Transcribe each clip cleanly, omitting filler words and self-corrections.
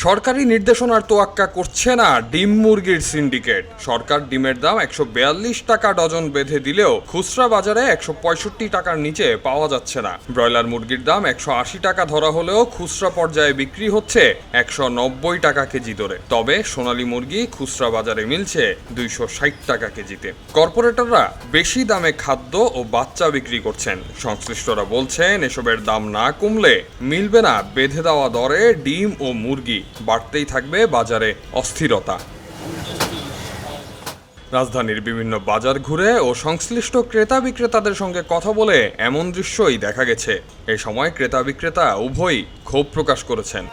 সরকারি নির্দেশনার তোয়াক্কা করছে না ডিম মুরগির সিন্ডিকেট। সরকার ডিমের দাম 142 টাকা ডজন বেঁধে দিলেও খুচরা বাজারে 165 টাকার নিচে পাওয়া যাচ্ছে না। ব্রয়লার মুরগির দাম 180 টাকা ধরা হলেও খুচরা পর্যায়ে বিক্রি হচ্ছে 190 টাকা কেজি দরে। তবে সোনালী মুরগি খুচরা বাজারে মিলছে 260 টাকা কেজিতে। কর্পোরেটররা বেশি দামে খাদ্য ও বাচ্চা বিক্রি করছেন। সংশ্লিষ্টরা বলছেন এসবের দাম না কমলে মিলবে না বেঁধে দেওয়া দরে ডিম ও মুরগি, বাড়তেই থাকবে বাজারে অস্থিরতা। রাজধানীর বিভিন্ন বাজার ঘুরে ও সংশ্লিষ্ট ক্রেতা বিক্রেতাদের সঙ্গে কথা বলে এমন দৃশ্যই দেখা গেছে। এই সময় ক্রেতা বিক্রেতা উভয়ই ক্ষোভ প্রকাশ করেছেন।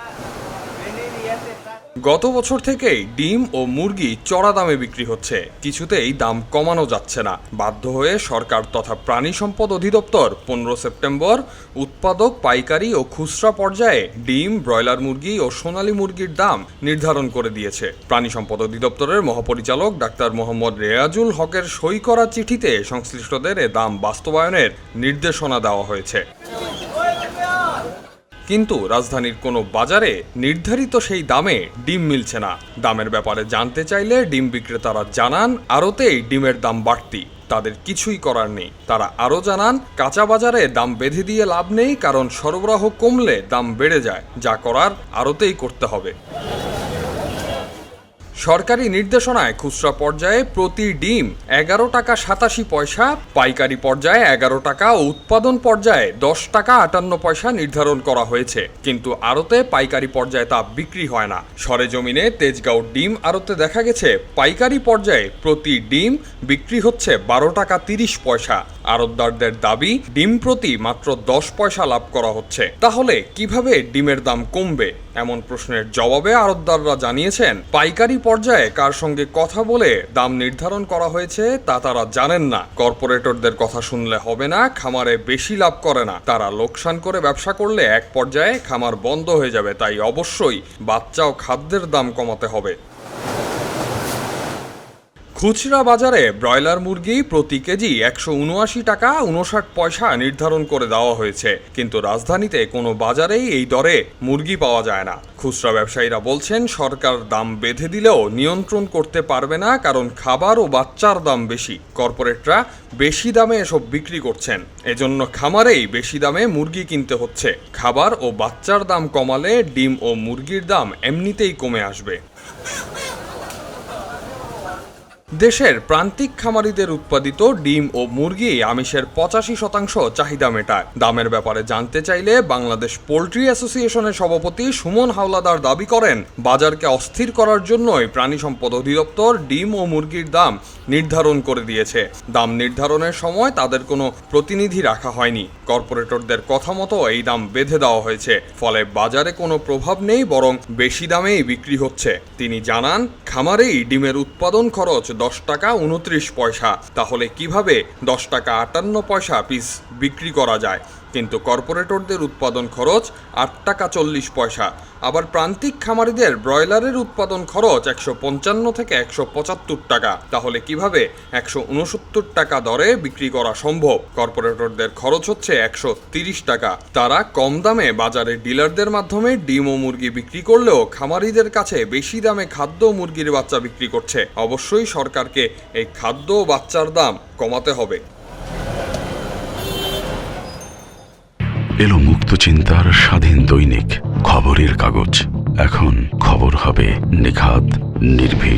গত বছর থেকেই ডিম ও মুরগি চড়া দামে বিক্রি হচ্ছে, কিছুতেই দাম কমানো যাচ্ছে না। বাধ্য হয়ে সরকার তথা প্রাণী সম্পদ অধিদপ্তর 15 সেপ্টেম্বর উৎপাদক, পাইকারি ও খুচরা পর্যায়ে ডিম, ব্রয়লার মুরগি ও সোনালী মুরগির দাম নির্ধারণ করে দিয়েছে। প্রাণী সম্পদ অধিদপ্তরের মহাপরিচালক ডাক্তার মোহাম্মদ রেয়াজুল হকের সই করা চিঠিতে সংশ্লিষ্টদের এ দাম বাস্তবায়নের নির্দেশনা দেওয়া হয়েছে। কিন্তু রাজধানীর কোনো বাজারে নির্ধারিত সেই দামে ডিম মিলছে না। দামের ব্যাপারে জানতে চাইলে ডিম বিক্রেতারা জানান আড়তেই ডিমের দাম বাড়তি, তাদের কিছুই করার নেই। তারা আরও জানান কাঁচা বাজারে দাম বেঁধে দিয়ে লাভ নেই, কারণ সরবরাহ কমলে দাম বেড়ে যায়, যা করার আড়তেই করতে হবে। সরকারি নির্দেশনায় খুচরা পর্যায়ে প্রতি ডিম 11 টাকা 87 পয়সা, পাইকারি পর্যায়ে 11 টাকা ও উৎপাদন পর্যায়ে 10 টাকা 58 পয়সা নির্ধারণ করা হয়েছে। কিন্তু আড়তে পাইকারি পর্যায়ে তা বিক্রি হয় না। সরেজমিনে তেজগাঁও ডিম আড়তে দেখা গেছে পাইকারি পর্যায়ে প্রতি ডিম বিক্রি হচ্ছে 12 টাকা 30 পয়সা। আড়তদারদের দাবি ডিম প্রতি মাত্র 10 পয়সা লাভ করা হচ্ছে। তাহলে কিভাবে ডিমের দাম কমবে? এমন প্রশ্নের জবাবে আড়তদাররা জানিয়েছেন পাইকারি পর্যায়ে কার সঙ্গে কথা বলে দাম নির্ধারণ করা হয়েছে তা তারা জানেন না। কর্পোরেটরদের কথা শুনলে হবে না, খামারে বেশি লাভ করে না। তারা লোকসান করে ব্যবসা করলে এক পর্যায়ে খামার বন্ধ হয়ে যাবে। তাই অবশ্যই বাচ্চা ও খাদ্যের দাম কমাতে হবে। খুচরা বাজারে ব্রয়লার মুরগি প্রতি কেজি 179 টাকা 59 পয়সা নির্ধারণ করে দেওয়া হয়েছে, কিন্তু রাজধানীতে কোনো বাজারেই এই দরে মুরগি পাওয়া যায় না। খুচরা ব্যবসায়ীরা বলছেন সরকার দাম বেঁধে দিলেও নিয়ন্ত্রণ করতে পারবে না, কারণ খাবার ও বাচ্চার দাম বেশি। কর্পোরেটরা বেশি দামে এসব বিক্রি করছেন, এজন্য খামারেই বেশি দামে মুরগি কিনতে হচ্ছে। খাবার ও বাচ্চার দাম কমালে ডিম ও মুরগির দাম এমনিতেই কমে আসবে। দেশের প্রান্তিক খামারিদের উৎপাদিত ডিম ও মুরগি আমিষের 85% চাহিদা মেটায়। দামের ব্যাপারে জানতে চাইলে বাংলাদেশ পোল্ট্রি অ্যাসোসিয়েশনের সভাপতি সুমন হাওলাদার দাবি করেন বাজারকে অস্থির করার জন্যই প্রাণী সম্পদ অধিদপ্তর ডিম ও মুরগির দাম নির্ধারণ করে দিয়েছে। দাম নির্ধারণের সময় তাদের কোনো প্রতিনিধি রাখা হয়নি। কর্পোরেটরদের কথা মতো এই দাম বেঁধে দেওয়া হয়েছে, ফলে বাজারে কোনো প্রভাব নেই, বরং বেশি দামেই বিক্রি হচ্ছে। তিনি জানান খামারেই ডিমের উৎপাদন খরচ 10 টাকা 29 পয়সা, তাহলে কিভাবে 10 টাকা 58 পয়সা পিস বিক্রি করা যায়? কিন্তু কর্পোরেটরদের উৎপাদন খরচ 8 টাকা 40 পয়সা। আবার প্রান্তিক খামারিদের ব্রয়লারের উৎপাদন খরচ 155 থেকে 175 টাকা, তাহলে কিভাবে 169 টাকা দরে বিক্রি করা সম্ভব? কর্পোরেটরদের খরচ হচ্ছে 130 টাকা। তারা কম দামে বাজারে ডিলারদের মাধ্যমে ডিম ও মুরগি বিক্রি করলেও খামারিদের কাছে বেশি দামে খাদ্য ও মুরগির বাচ্চা বিক্রি করছে। অবশ্যই সরকারকে এই খাদ্য ও বাচ্চার দাম কমাতে হবে। এলো মুক্ত চিন্তার স্বাধীন দৈনিক খবরের কাগজ। এখন খবর হবে নিখাত, নির্ভীক।